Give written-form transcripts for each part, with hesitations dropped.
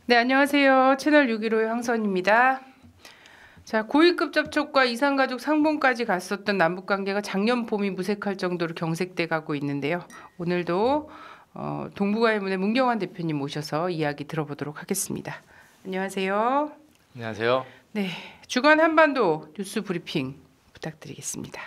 네, 안녕하세요. 채널 615의 황선입니다. 자, 고위급 접촉과 이산가족 상봉까지 갔었던 남북관계가 작년 봄이 무색할 정도로 경색돼 가고 있는데요. 오늘도 동북아의문의 문경환 대표님 모셔서 이야기 들어보도록 하겠습니다. 안녕하세요. 안녕하세요. 네, 주간 한반도 뉴스 브리핑 부탁드리겠습니다.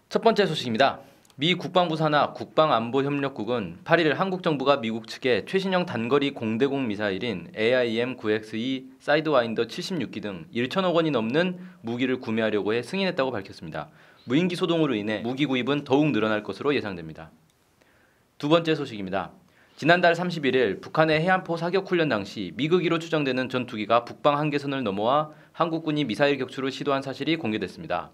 첫 번째 소식입니다. 미 국방부 산하 국방안보협력국은 8일 한국 정부가 미국 측에 최신형 단거리 공대공 미사일인 AIM-9X2 사이드와인더 76기 등 1천억 원이 넘는 무기를 구매하려고 해 승인했다고 밝혔습니다. 무인기 소동으로 인해 무기 구입은 더욱 늘어날 것으로 예상됩니다. 두 번째 소식입니다. 지난달 31일 북한의 해안포 사격 훈련 당시 미국이로 추정되는 전투기가 북방 한계선을 넘어와 한국군이 미사일 격추를 시도한 사실이 공개됐습니다.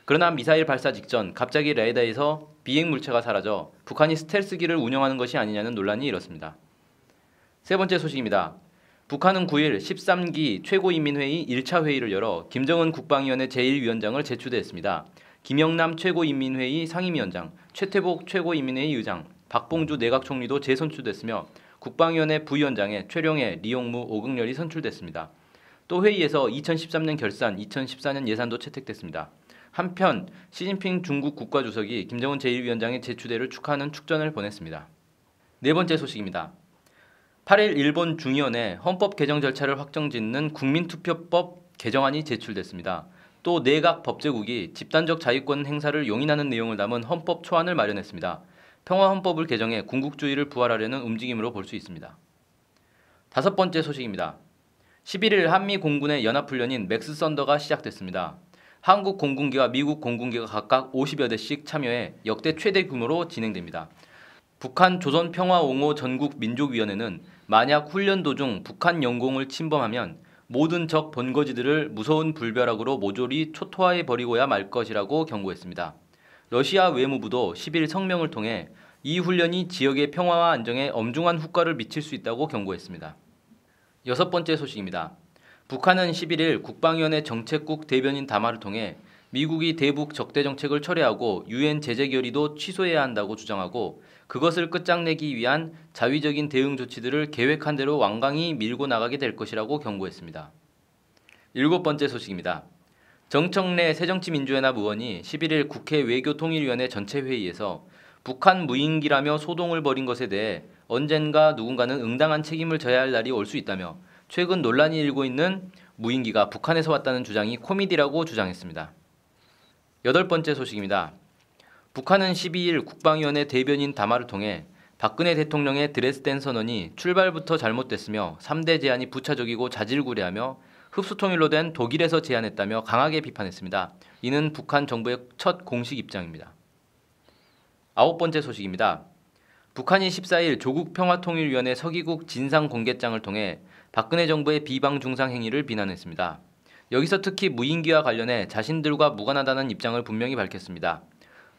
그러나 미사일 발사 직전 갑자기 레이더에서 비행 물체가 사라져 북한이 스텔스기를 운영하는 것이 아니냐는 논란이 일었습니다. 세 번째 소식입니다. 북한은 9일 13기 최고인민회의 1차 회의를 열어 김정은 국방위원회 제1위원장을 재추대했습니다. 김영남 최고인민회의 상임위원장, 최태복 최고인민회의 의장, 박봉주 내각총리도 재선출됐으며 국방위원회 부위원장에 최룡해, 리용무, 오극렬이 선출됐습니다. 또 회의에서 2013년 결산, 2014년 예산도 채택됐습니다. 한편 시진핑 중국 국가주석이 김정은 제1위원장의 재추대를 축하하는 축전을 보냈습니다. 네 번째 소식입니다. 8일 일본 중의원에 헌법 개정 절차를 확정짓는 국민투표법 개정안이 제출됐습니다. 또 내각 법제국이 집단적 자위권 행사를 용인하는 내용을 담은 헌법 초안을 마련했습니다. 평화헌법을 개정해 군국주의를 부활하려는 움직임으로 볼 수 있습니다. 다섯 번째 소식입니다. 11일 한미 공군의 연합훈련인 맥스 썬더가 시작됐습니다. 한국 공군기와 미국 공군기가 각각 50여 대씩 참여해 역대 최대 규모로 진행됩니다. 북한 조선평화옹호 전국민족위원회는 만약 훈련 도중 북한 영공을 침범하면 모든 적 번거지들을 무서운 불벼락으로 모조리 초토화해버리고야 말 것이라고 경고했습니다. 러시아 외무부도 10일 성명을 통해 이 훈련이 지역의 평화와 안정에 엄중한 후과를 미칠 수 있다고 경고했습니다. 여섯 번째 소식입니다. 북한은 11일 국방위원회 정책국 대변인 담화를 통해 미국이 대북 적대 정책을 철회하고 유엔 제재 결의도 취소해야 한다고 주장하고 그것을 끝장내기 위한 자위적인 대응 조치들을 계획한 대로 완강히 밀고 나가게 될 것이라고 경고했습니다. 일곱 번째 소식입니다. 정청래 새정치민주연합 의원이 11일 국회 외교통일위원회 전체 회의에서 북한 무인기라며 소동을 벌인 것에 대해 언젠가 누군가는 응당한 책임을 져야 할 날이 올 수 있다며 최근 논란이 일고 있는 무인기가 북한에서 왔다는 주장이 코미디라고 주장했습니다. 여덟 번째 소식입니다. 북한은 12일 국방위원회 대변인 담화를 통해 박근혜 대통령의 드레스덴 선언이 출발부터 잘못됐으며 3대 제안이 부차적이고 자질구레하며 흡수통일로 된 독일에서 제안했다며 강하게 비판했습니다. 이는 북한 정부의 첫 공식 입장입니다. 아홉 번째 소식입니다. 북한이 14일 조국평화통일위원회 서기국 진상공개장을 통해 박근혜 정부의 비방 중상 행위를 비난했습니다. 여기서 특히 무인기와 관련해 자신들과 무관하다는 입장을 분명히 밝혔습니다.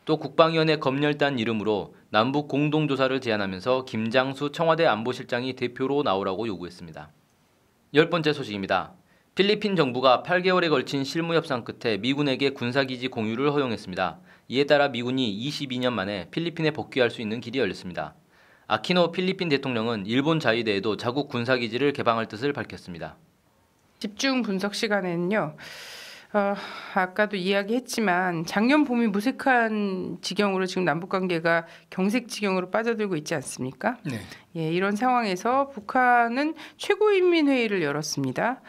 또 국방위원회 검열단 이름으로 남북 공동조사를 제안하면서 김장수 청와대 안보실장이 대표로 나오라고 요구했습니다. 열 번째 소식입니다. 필리핀 정부가 8개월에 걸친 실무 협상 끝에 미군에게 군사기지 공유를 허용했습니다. 이에 따라 미군이 22년 만에 필리핀에 복귀할 수 있는 길이 열렸습니다. 아키노 필리핀 대통령은 일본 자위대에도 자국 군사기지를 개방할 뜻을 밝혔습니다. 집중 분석 시간에는요. 아까도 이야기했지만 작년 봄이 무색한 지경으로 지금 남북관계가 경색 지경으로 빠져들고 있지 않습니까? 네. 예, 이런 상황에서 북한은 최고인민회의를 열었습니다.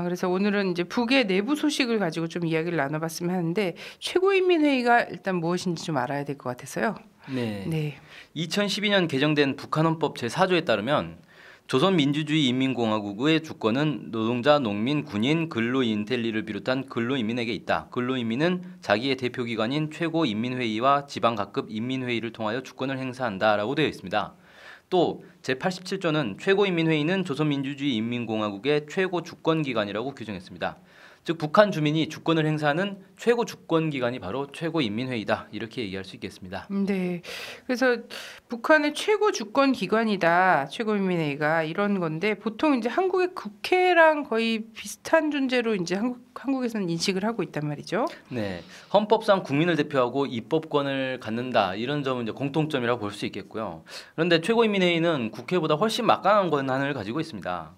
그래서 오늘은 이제 북의 내부 소식을 가지고 좀 이야기를 나눠봤으면 하는데 최고인민회의가 일단 무엇인지 좀 알아야 될 것 같아서요. 네. 2012년 개정된 북한헌법 제4조에 따르면 조선민주주의인민공화국의 주권은 노동자, 농민, 군인, 근로인텔리를 비롯한 근로인민에게 있다. 근로인민은 자기의 대표기관인 최고인민회의와 지방각급 인민회의를 통하여 주권을 행사한다라고 되어 있습니다. 또 제87조는 최고인민회의는 조선민주주의인민공화국의 최고 주권기관이라고 규정했습니다. 즉 북한 주민이 주권을 행사하는 최고 주권 기관이 바로 최고인민회의다 이렇게 얘기할 수 있겠습니다. 네. 그래서 북한의 최고 주권 기관이다. 최고인민회의가 이런 건데 보통 이제 한국의 국회랑 거의 비슷한 존재로 이제 한국에서는 인식을 하고 있단 말이죠. 네, 헌법상 국민을 대표하고 입법권을 갖는다 이런 점은 이제 공통점이라고 볼 수 있겠고요. 그런데 최고인민회의는 국회보다 훨씬 막강한 권한을 가지고 있습니다.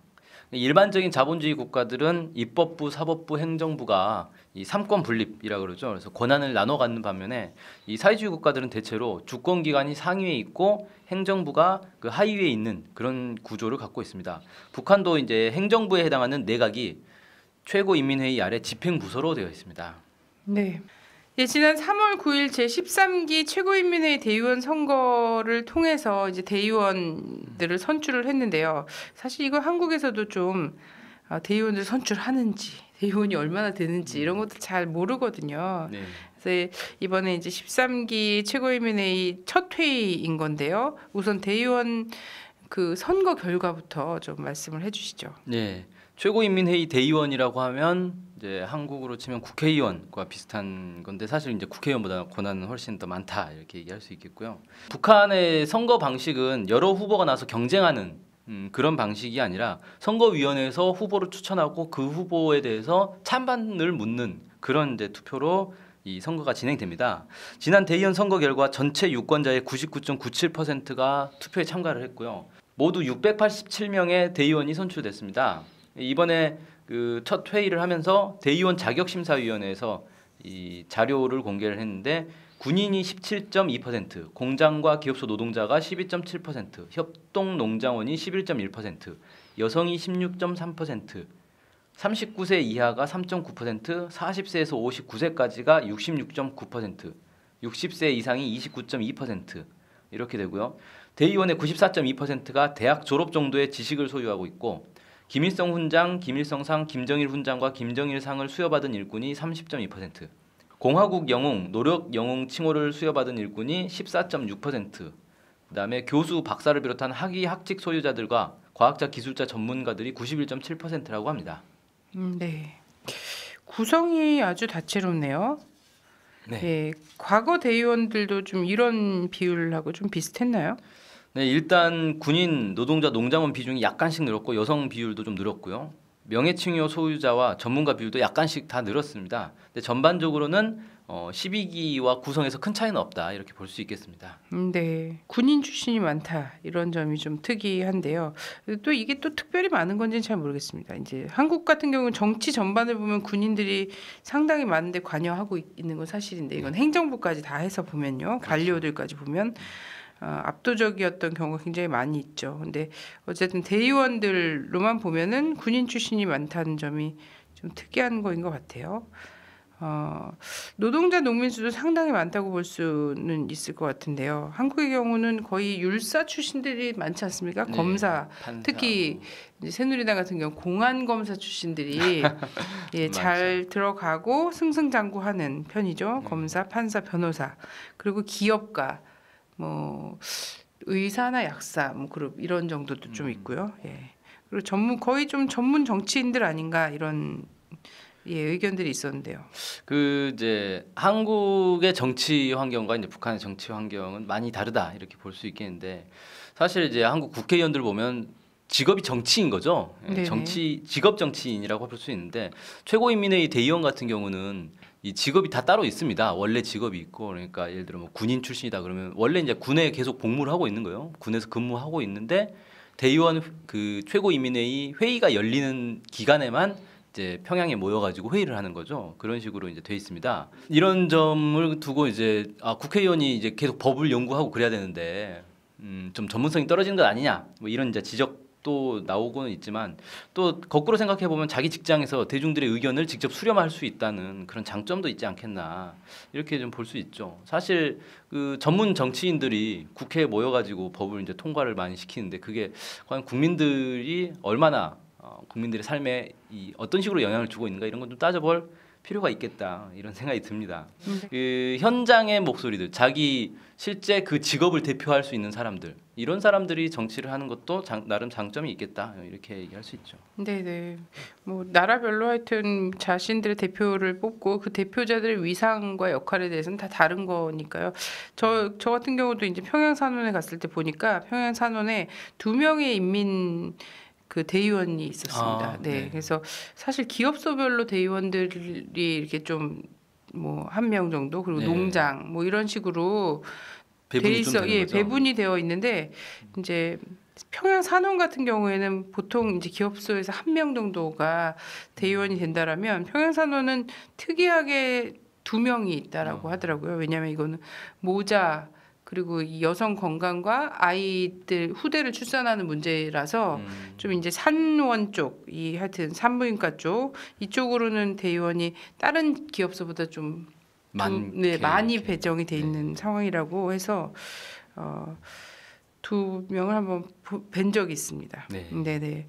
일반적인 자본주의 국가들은 입법부, 사법부, 행정부가 이 삼권 분립이라 그러죠. 그래서 권한을 나눠 갖는 반면에 이 사회주의 국가들은 대체로 주권 기관이 상위에 있고 행정부가 그 하위에 있는 그런 구조를 갖고 있습니다. 북한도 이제 행정부에 해당하는 내각이 최고인민회의 아래 집행부서로 되어 있습니다. 네. 예, 지난 3월 9일 제13기 최고인민회의 대의원 선거를 통해서 이제 대의원들을 선출을 했는데요. 사실 이거 한국에서도 좀 대의원들 선출하는지, 대의원이 얼마나 되는지 이런 것도 잘 모르거든요. 네. 그래서 이번에 이제 13기 최고인민회의 첫 회의인 건데요. 우선 대의원 그 선거 결과부터 좀 말씀을 해주시죠. 네. 최고인민회의 대의원이라고 하면 이제 한국으로 치면 국회의원과 비슷한 건데 사실 이제 국회의원보다 권한은 훨씬 더 많다 이렇게 얘기할 수 있겠고요. 북한의 선거 방식은 여러 후보가 나서 경쟁하는 그런 방식이 아니라 선거위원회에서 후보를 추천하고 그 후보에 대해서 찬반을 묻는 그런 이제 투표로 이 선거가 진행됩니다. 지난 대의원 선거 결과 전체 유권자의 99.97%가 투표에 참가를 했고요. 모두 687명의 대의원이 선출됐습니다. 이번에 그 첫 회의를 하면서 대의원 자격심사위원회에서 이 자료를 공개를 했는데 군인이 17.2%, 공장과 기업소 노동자가 12.7%, 협동농장원이 11.1%, 여성이 16.3%, 39세 이하가 3.9%, 40세에서 59세까지가 66.9%, 60세 이상이 29.2% 이렇게 되고요. 대의원의 94.2%가 대학 졸업 정도의 지식을 소유하고 있고 김일성 훈장, 김일성상, 김정일 훈장과 김정일상을 수여받은 일꾼이 30.2%, 공화국 영웅, 노력 영웅 칭호를 수여받은 일꾼이 14.6%, 그다음에 교수, 박사를 비롯한 학위, 학직 소유자들과 과학자, 기술자, 전문가들이 91.7%라고 합니다. 네. 구성이 아주 다채롭네요. 네. 예, 과거 대의원들도 좀 이런 비율하고 좀 비슷했나요? 네, 일단 군인, 노동자, 농장원 비중이 약간씩 늘었고 여성 비율도 좀 늘었고요. 명예칭호 소유자와 전문가 비율도 약간씩 다 늘었습니다. 근데 전반적으로는 12기와 구성에서 큰 차이는 없다 이렇게 볼 수 있겠습니다. 네, 군인 출신이 많다 이런 점이 좀 특이한데요. 또 이게 또 특별히 많은 건지는 잘 모르겠습니다. 이제 한국 같은 경우는 정치 전반을 보면 군인들이 상당히 많은데 관여하고 있는 건 사실인데 이건 행정부까지 다 해서 보면요, 관료들까지 보면 압도적이었던 경우가 굉장히 많이 있죠. 근데 어쨌든 대의원들로만 보면은 군인 출신이 많다는 점이 좀 특이한 거인 것 같아요. 노동자 농민수도 상당히 많다고 볼 수는 있을 것 같은데요. 한국의 경우는 거의 율사 출신들이 많지 않습니까? 네, 검사, 판사. 특히 이제 새누리당 같은 경우 공안 검사 출신들이 예, 잘 들어가고 승승장구하는 편이죠. 검사, 판사, 변호사, 그리고 기업가, 뭐 의사나 약사, 뭐 그룹 이런 정도도 좀 있고요. 예. 그리고 거의 좀 전문 정치인들 아닌가 이런 예, 의견들이 있었는데요. 그 이제 한국의 정치 환경과 이제 북한의 정치 환경은 많이 다르다 이렇게 볼 수 있겠는데 사실 이제 한국 국회의원들 보면 직업이 정치인 거죠. 예, 네네. 직업 정치인이라고 볼 수 있는데 최고인민회의 대의원 같은 경우는 이 직업이 다 따로 있습니다. 원래 직업이 있고 그러니까 예를 들어 뭐 군인 출신이다 그러면 원래 이제 군에 계속 복무를 하고 있는 거예요. 군에서 근무하고 있는데 대의원 그 최고인민회의 회의가 열리는 기간에만 이제 평양에 모여가지고 회의를 하는 거죠. 그런 식으로 이제 돼 있습니다. 이런 점을 두고 이제 국회의원이 이제 계속 법을 연구하고 그래야 되는데 좀 전문성이 떨어지는 것 아니냐 뭐 이런 이제 지적도 나오고는 있지만 또 거꾸로 생각해 보면 자기 직장에서 대중들의 의견을 직접 수렴할 수 있다는 그런 장점도 있지 않겠나 이렇게 좀 볼 수 있죠. 사실 그 전문 정치인들이 국회에 모여가지고 법을 이제 통과를 많이 시키는데 그게 과연 국민들이 얼마나 국민들의 삶에 어떤 식으로 영향을 주고 있는가 이런 건 좀 따져볼 필요가 있겠다 이런 생각이 듭니다. 그 현장의 목소리들, 자기 실제 그 직업을 대표할 수 있는 사람들, 이런 사람들이 정치를 하는 것도 나름 장점이 있겠다 이렇게 얘기할 수 있죠. 네네. 뭐 나라별로 하여튼 자신들의 대표를 뽑고 그 대표자들의 위상과 역할에 대해서는 다 다른 거니까요. 저 같은 경우도 이제 평양산원에 갔을 때 보니까 평양산원에 2명의 인민 그 대의원이 있었습니다. 네. 네. 그래서 사실 기업소별로 대의원들이 이렇게 좀 뭐 1명 정도 그리고 네. 농장 뭐 이런 식으로 돼 배분이 좀 있어, 되는 예, 거죠. 배분이 되어 있는데 이제 평양 산원 같은 경우에는 보통 이제 기업소에서 1명 정도가 대의원이 된다라면 평양 산원은 특이하게 2명이 있다라고 하더라고요. 왜냐하면 이거는 모자 그리고 이 여성 건강과 아이들 후대를 출산하는 문제라서 좀 이제 산원 쪽, 이 하여튼 산부인과 쪽 이쪽으로는 대의원이 다른 기업소보다 좀 많이 이렇게. 배정이 돼 있는 상황이라고 해서 2명을 한번 뵌 적이 있습니다. 네. 네네.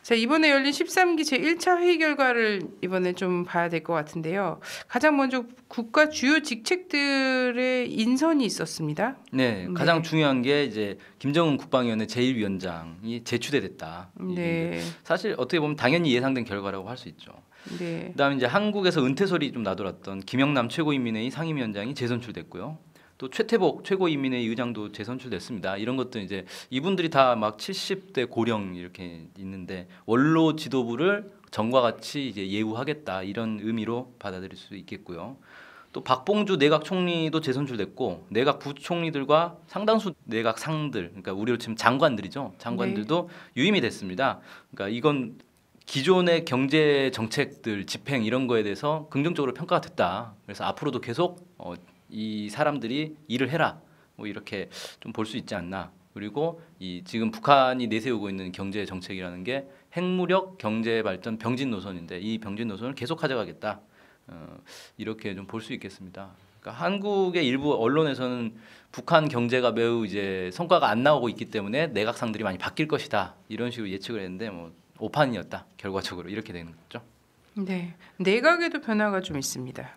자, 이번에 열린 13기 제1차 회의 결과를 이번에 좀 봐야 될 것 같은데요. 가장 먼저 국가 주요 직책들의 인선이 있었습니다. 네, 가장 중요한 게 이제 김정은 국방위원회 제1위원장이 재추대됐다. 네. 사실 어떻게 보면 당연히 예상된 결과라고 할 수 있죠. 네. 그다음에 이제 한국에서 은퇴설이 좀 나돌았던 김영남 최고인민회의 상임위원장이 재선출됐고요. 또 최태복 최고인민회의 의장도 재선출됐습니다. 이런 것도 이제 이분들이 다 막 70대 고령 이렇게 있는데 원로 지도부를 전과 같이 이제 예우하겠다 이런 의미로 받아들일 수 있겠고요. 또 박봉주 내각 총리도 재선출됐고 내각 부총리들과 상당수 내각 상들, 그러니까 우리로 치면 장관들이죠. 장관들도 유임이 됐습니다. 그러니까 이건 기존의 경제 정책들 집행 이런 거에 대해서 긍정적으로 평가가 됐다. 그래서 앞으로도 계속 이 사람들이 일을 해라. 뭐 이렇게 좀 볼 수 있지 않나. 그리고 이 지금 북한이 내세우고 있는 경제 정책이라는 게 핵무력 경제 발전 병진 노선인데 이 병진 노선을 계속 가져가겠다. 이렇게 좀 볼 수 있겠습니다. 그러니까 한국의 일부 언론에서는 북한 경제가 매우 이제 성과가 안 나오고 있기 때문에 내각상들이 많이 바뀔 것이다. 이런 식으로 예측을 했는데 뭐 오판이었다. 결과적으로 이렇게 되는 거죠. 네. 내각에도 변화가 좀 있습니다.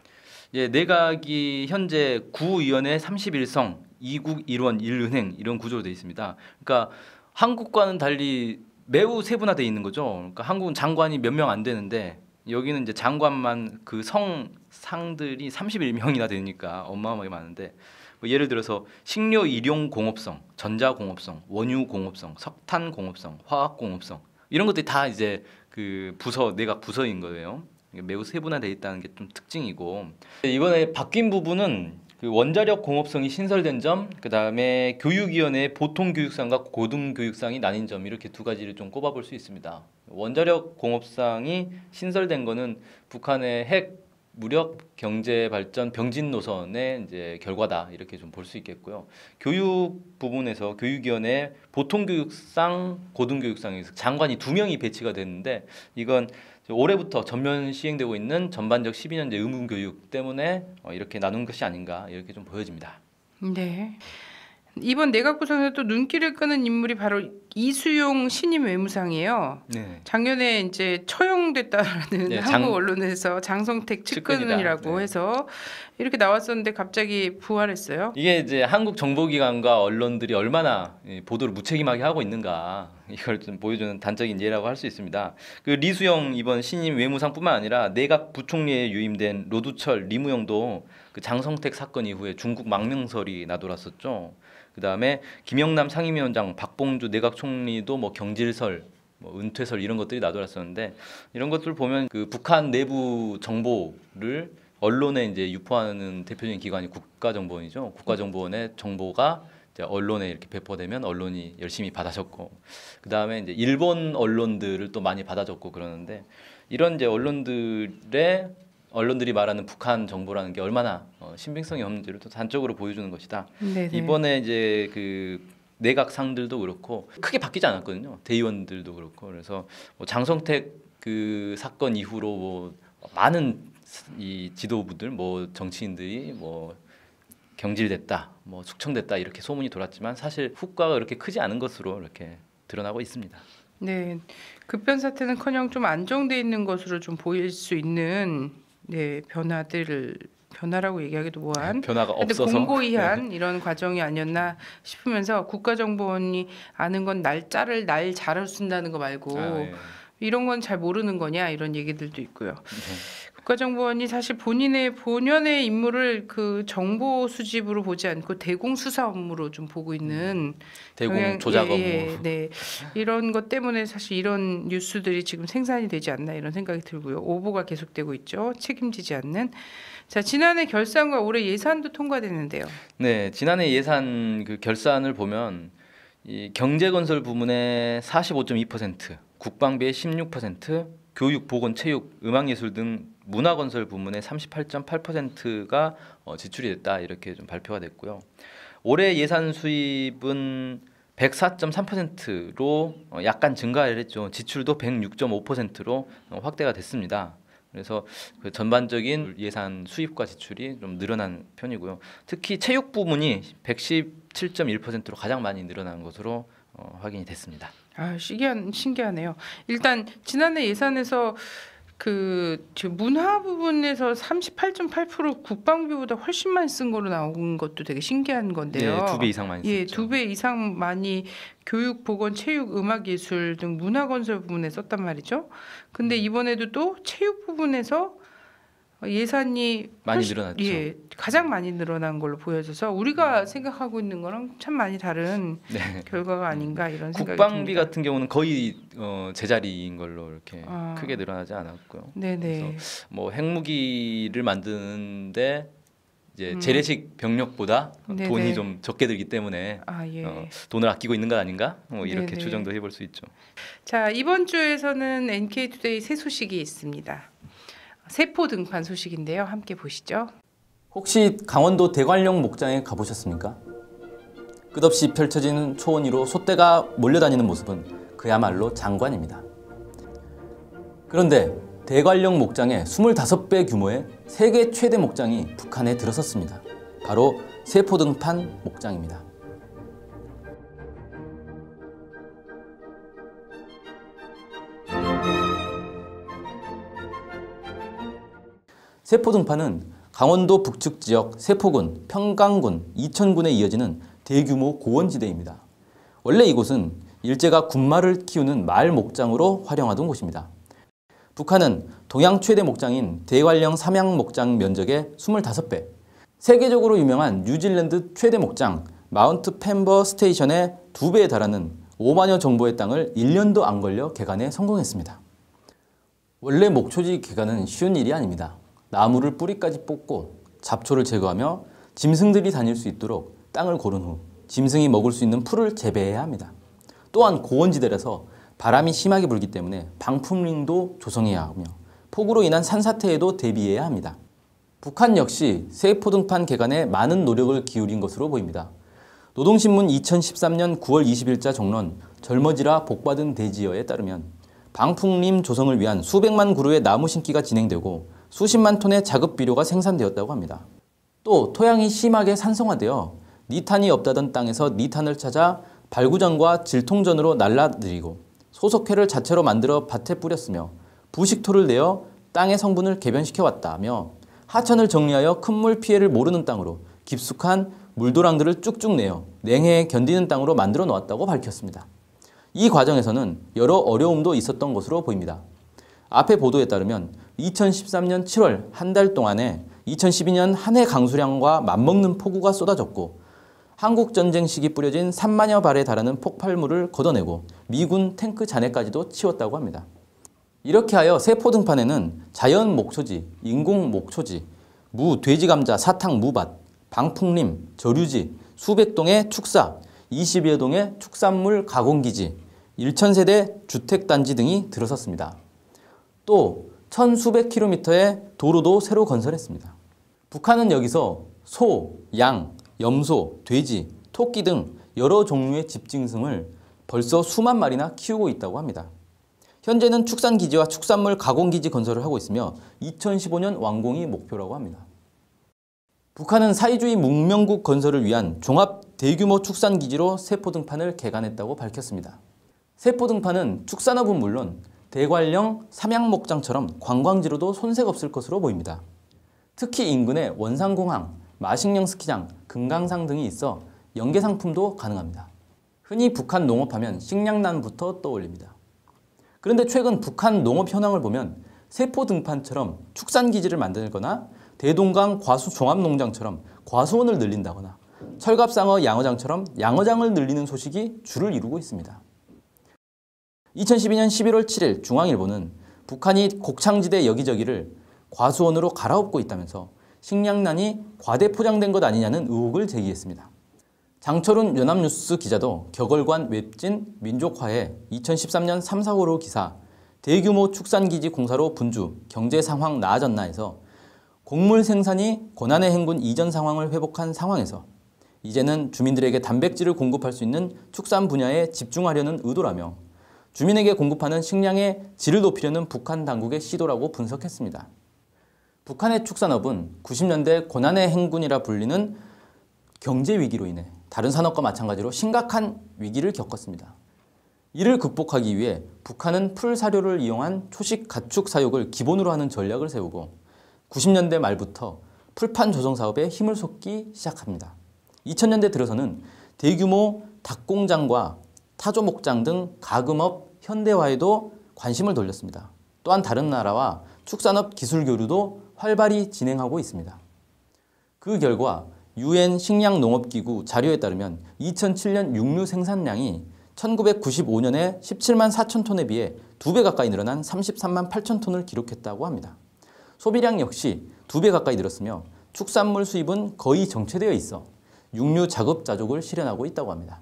예, 내각이 현재 구의원회 31성, 2국 1원 1은행 이런 구조로 되어 있습니다. 그러니까 한국과는 달리 매우 세분화되어 있는 거죠. 그러니까 한국은 장관이 몇 명 안 되는데 여기는 이제 장관만 그 성상들이 31명이나 되니까 어마어마하게 많은데 뭐 예를 들어서 식료 일용 공업성, 전자 공업성, 원유 공업성, 석탄 공업성, 화학 공업성 이런 것들이 다 이제 그 부서 내각 부서인 거예요. 매우 세분화되어 있다는 게 좀 특징이고 이번에 바뀐 부분은 그 원자력 공업성이 신설된 점, 그 다음에 교육위원회 보통교육상과 고등교육상이 나뉜 점 이렇게 두 가지를 좀 꼽아볼 수 있습니다. 원자력 공업상이 신설된 거는 북한의 핵 무력 경제 발전 병진 노선의 이제 결과다 이렇게 좀 볼 수 있겠고요. 교육 부분에서 교육위원회 보통교육상, 고등교육상에서 장관이 2명이 배치가 됐는데 이건 올해부터 전면 시행되고 있는 전반적 12년제 의무교육 때문에 이렇게 나눈 것이 아닌가 이렇게 좀 보여집니다. 네. 이번 내각 구성에서 또 눈길을 끄는 인물이 바로 이수용 신임 외무상이에요. 네. 작년에 이제 처형됐다라는 네, 한국 언론에서 장성택 측근이라고 네. 해서 이렇게 나왔었는데 갑자기 부활했어요. 이게 이제 한국 정보기관과 언론들이 얼마나 보도를 무책임하게 하고 있는가 이걸 좀 보여주는 단적인 예라고 할 수 있습니다. 그 리수영 이번 신임 외무상뿐만 아니라 내각 부총리에 유임된 로두철, 리무영도 그 장성택 사건 이후에 중국 망명설이 나돌았었죠. 그 다음에 김영남 상임위원장, 박봉주 내각 총리도 뭐 경질설, 뭐 은퇴설 이런 것들이 나돌았었는데 이런 것들 보면 그 북한 내부 정보를 언론에 이제 유포하는 대표적인 기관이 국가정보원이죠. 국가정보원의 정보가 이제 언론에 이렇게 배포되면 언론이 열심히 받아줬고, 그 다음에 이제 일본 언론들을 또 많이 받아줬고 그러는데 이런 이제 언론들이 말하는 북한 정보라는 게 얼마나 신빙성이 없는지를 또 단적으로 보여주는 것이다. 네네. 이번에 이제 그 내각상들도 그렇고 크게 바뀌지 않았거든요. 대의원들도 그렇고 그래서 뭐 장성택 그 사건 이후로 뭐 많은 이 지도부들 뭐 정치인들이 뭐 경질됐다, 뭐 숙청됐다 이렇게 소문이 돌았지만 사실 후과가 그렇게 크지 않은 것으로 이렇게 드러나고 있습니다. 네. 급변 사태는커녕 좀 안정돼 있는 것으로 좀 보일 수 있는 변화라고 얘기하기도 뭐한 변화가 근데 없어서 공고히 한 이런 과정이 아니었나 싶으면서 국가정보원이 아는 건 날짜를 날 잘을 쓴다는 거 말고 예. 이런 건 잘 모르는 거냐 이런 얘기들도 있고요. 네. 국가정보원이 사실 본연의 임무를 그 정보 수집으로 보지 않고 대공 수사 업무로 좀 보고 있는 대공 조작 업무. 네. 이런 것 때문에 사실 이런 뉴스들이 지금 생산이 되지 않나 이런 생각이 들고요. 오보가 계속되고 있죠. 책임지지 않는. 자, 지난해 결산과 올해 예산도 통과됐는데요. 네, 지난해 예산 그 결산을 보면 이 경제건설 부문의 45.2%, 국방비의 16%, 교육, 보건, 체육, 음악예술 등 문화건설 부문의 38.8%가 지출이 됐다 이렇게 좀 발표가 됐고요. 올해 예산 수입은 104.3%로 약간 증가를 했죠. 지출도 106.5%로 확대가 됐습니다. 그래서 그 전반적인 예산 수입과 지출이 좀 늘어난 편이고요. 특히 체육 부문이 117.1%로 가장 많이 늘어난 것으로 확인이 됐습니다. 아, 신기하네요. 일단 지난해 예산에서 지금 문화 부분에서 38.8% 국방비보다 훨씬 많이 쓴 거로 나온 것도 되게 신기한 건데요. 네, 2배 이상 많이 예, 썼죠. 2배 이상 많이 교육, 보건, 체육, 음악, 예술 등 문화건설 부분에 썼단 말이죠. 근데 이번에도 또 체육 부분에서 예산이 많이 늘어났죠. 예, 가장 많이 늘어난 걸로 보여져서 우리가 생각하고 있는 거랑 참 많이 다른 네. 결과가 아닌가 이런 생각이 국방비 듭니다. 같은 경우는 거의 제자리인 걸로 이렇게 아. 크게 늘어나지 않았고요. 네네. 뭐 핵무기를 만드는데 이제 재래식 병력보다 네네. 돈이 좀 적게 들기 때문에 아, 예. 돈을 아끼고 있는 것 아닌가? 뭐 이렇게 네네. 추정도 해볼 수 있죠. 자, 이번 주에서는 NK투데이 새 소식이 있습니다. 세포 등판 소식인데요. 함께 보시죠. 혹시 강원도 대관령 목장에 가보셨습니까? 끝없이 펼쳐지는 초원 위로 소떼가 몰려다니는 모습은 그야말로 장관입니다. 그런데 대관령 목장의 25배 규모의 세계 최대 목장이 북한에 들어섰습니다. 바로 세포등판 목장입니다. 세포등판은 강원도 북측 지역 세포군, 평강군, 이천군에 이어지는 대규모 고원지대입니다. 원래 이곳은 일제가 군마를 키우는 마을 목장으로 활용하던 곳입니다. 북한은 동양 최대 목장인 대관령 삼양 목장 면적의 25배, 세계적으로 유명한 뉴질랜드 최대 목장 마운트 펜버 스테이션의 2배에 달하는 5만여 정보의 땅을 1년도 안 걸려 개간에 성공했습니다. 원래 목초지 개간은 쉬운 일이 아닙니다. 나무를 뿌리까지 뽑고 잡초를 제거하며 짐승들이 다닐 수 있도록 땅을 고른 후 짐승이 먹을 수 있는 풀을 재배해야 합니다. 또한 고원지대라서 바람이 심하게 불기 때문에 방풍링도 조성해야 하며 폭우로 인한 산사태에도 대비해야 합니다. 북한 역시 세포등판 개간에 많은 노력을 기울인 것으로 보입니다. 노동신문 2013년 9월 20일자 종론 젊어지라 복받은 대지여에 따르면 방풍림 조성을 위한 수백만 그루의 나무 심기가 진행되고 수십만 톤의 작업 비료가 생산되었다고 합니다. 또 토양이 심하게 산성화되어 니탄이 없다던 땅에서 니탄을 찾아 발구전과 질통전으로 날라들이고 소석회를 자체로 만들어 밭에 뿌렸으며 부식토를 내어 땅의 성분을 개변시켜 왔다며 하천을 정리하여 큰 물 피해를 모르는 땅으로 깊숙한 물도랑들을 쭉쭉 내어 냉해에 견디는 땅으로 만들어 놓았다고 밝혔습니다. 이 과정에서는 여러 어려움도 있었던 것으로 보입니다. 앞의 보도에 따르면 2013년 7월 한 달 동안에 2012년 한 해 강수량과 맞먹는 폭우가 쏟아졌고 한국전쟁 시기 뿌려진 3만여 발에 달하는 폭발물을 걷어내고 미군 탱크 잔해까지도 치웠다고 합니다. 이렇게 하여 세포등판에는 자연 목초지, 인공 목초지, 무, 돼지 감자, 사탕, 무밭, 방풍림, 저류지, 수백 동의 축사, 20여 동의 축산물 가공기지, 1000세대 주택단지 등이 들어섰습니다. 또 1000수백 킬로미터의 도로도 새로 건설했습니다. 북한은 여기서 소, 양, 염소, 돼지, 토끼 등 여러 종류의 집짐승을 벌써 수만 마리나 키우고 있다고 합니다. 현재는 축산기지와 축산물 가공기지 건설을 하고 있으며 2015년 완공이 목표라고 합니다. 북한은 사회주의 문명국 건설을 위한 종합 대규모 축산기지로 세포등판을 개간했다고 밝혔습니다. 세포등판은 축산업은 물론 대관령 삼양목장처럼 관광지로도 손색 없을 것으로 보입니다. 특히 인근에 원산공항, 마식령 스키장, 금강산 등이 있어 연계 상품도 가능합니다. 흔히 북한 농업하면 식량난부터 떠올립니다. 그런데 최근 북한 농업 현황을 보면 세포 등판처럼 축산기지를 만들거나 대동강 과수 종합농장처럼 과수원을 늘린다거나 철갑상어 양어장처럼 양어장을 늘리는 소식이 주를 이루고 있습니다. 2012년 11월 7일 중앙일보는 북한이 곡창지대 여기저기를 과수원으로 갈아엎고 있다면서 식량난이 과대 포장된 것 아니냐는 의혹을 제기했습니다. 장철훈 연합뉴스 기자도 격월관 웹진 민족화의 2013년 3, 4호로 기사 대규모 축산기지 공사로 분주, 경제 상황 나아졌나에서 곡물 생산이 고난의 행군 이전 상황을 회복한 상황에서 이제는 주민들에게 단백질을 공급할 수 있는 축산 분야에 집중하려는 의도라며 주민에게 공급하는 식량의 질을 높이려는 북한 당국의 시도라고 분석했습니다. 북한의 축산업은 90년대 고난의 행군이라 불리는 경제 위기로 인해 다른 산업과 마찬가지로 심각한 위기를 겪었습니다. 이를 극복하기 위해 북한은 풀 사료를 이용한 초식 가축 사육을 기본으로 하는 전략을 세우고 90년대 말부터 풀판 조성 사업에 힘을 쏟기 시작합니다. 2000년대 들어서는 대규모 닭공장과 타조 목장 등 가금업 현대화에도 관심을 돌렸습니다. 또한 다른 나라와 축산업 기술 교류도 활발히 진행하고 있습니다. 그 결과 UN 식량농업기구 자료에 따르면 2007년 육류 생산량이 1995년에 17만 4천 톤에 비해 2배 가까이 늘어난 33만 8천 톤을 기록했다고 합니다. 소비량 역시 2배 가까이 늘었으며 축산물 수입은 거의 정체되어 있어 육류 자급자족을 실현하고 있다고 합니다.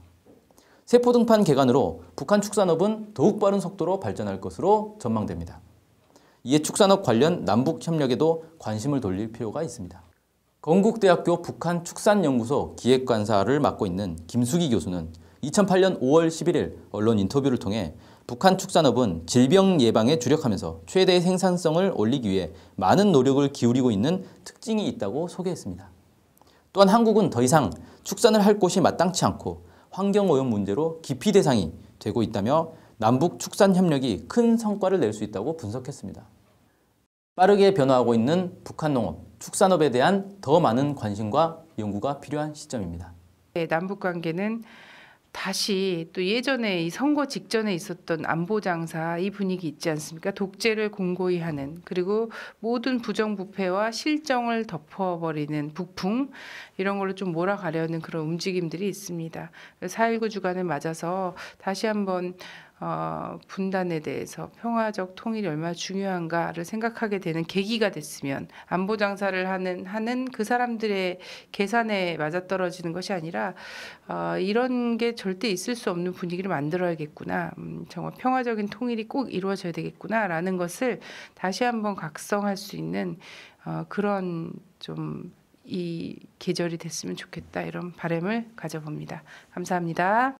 세포 등판 개간으로 북한 축산업은 더욱 빠른 속도로 발전할 것으로 전망됩니다. 이에 축산업 관련 남북 협력에도 관심을 돌릴 필요가 있습니다. 건국대학교 북한축산연구소 기획관사를 맡고 있는 김수기 교수는 2008년 5월 11일 언론 인터뷰를 통해 북한 축산업은 질병 예방에 주력하면서 최대의 생산성을 올리기 위해 많은 노력을 기울이고 있는 특징이 있다고 소개했습니다. 또한 한국은 더 이상 축산을 할 곳이 마땅치 않고 환경오염 문제로 기피 대상이 되고 있다며 남북 축산 협력이 큰 성과를 낼 수 있다고 분석했습니다. 빠르게 변화하고 있는 북한 농업, 축산업에 대한 더 많은 관심과 연구가 필요한 시점입니다. 네, 남북 관계는 다시 또 예전에 이 선거 직전에 있었던 안보 장사 이 분위기 있지 않습니까? 독재를 공고히 하는, 그리고 모든 부정부패와 실정을 덮어버리는 북풍, 이런 걸로 좀 몰아가려는 그런 움직임들이 있습니다. 4.19 주간을 맞아서 다시 한번 분단에 대해서 평화적 통일이 얼마나 중요한가를 생각하게 되는 계기가 됐으면, 안보 장사를 하는 그 사람들의 계산에 맞아떨어지는 것이 아니라 이런 게 절대 있을 수 없는 분위기를 만들어야겠구나, 정말 평화적인 통일이 꼭 이루어져야 되겠구나라는 것을 다시 한번 각성할 수 있는 그런 좀 이 계절이 됐으면 좋겠다, 이런 바람을 가져봅니다. 감사합니다.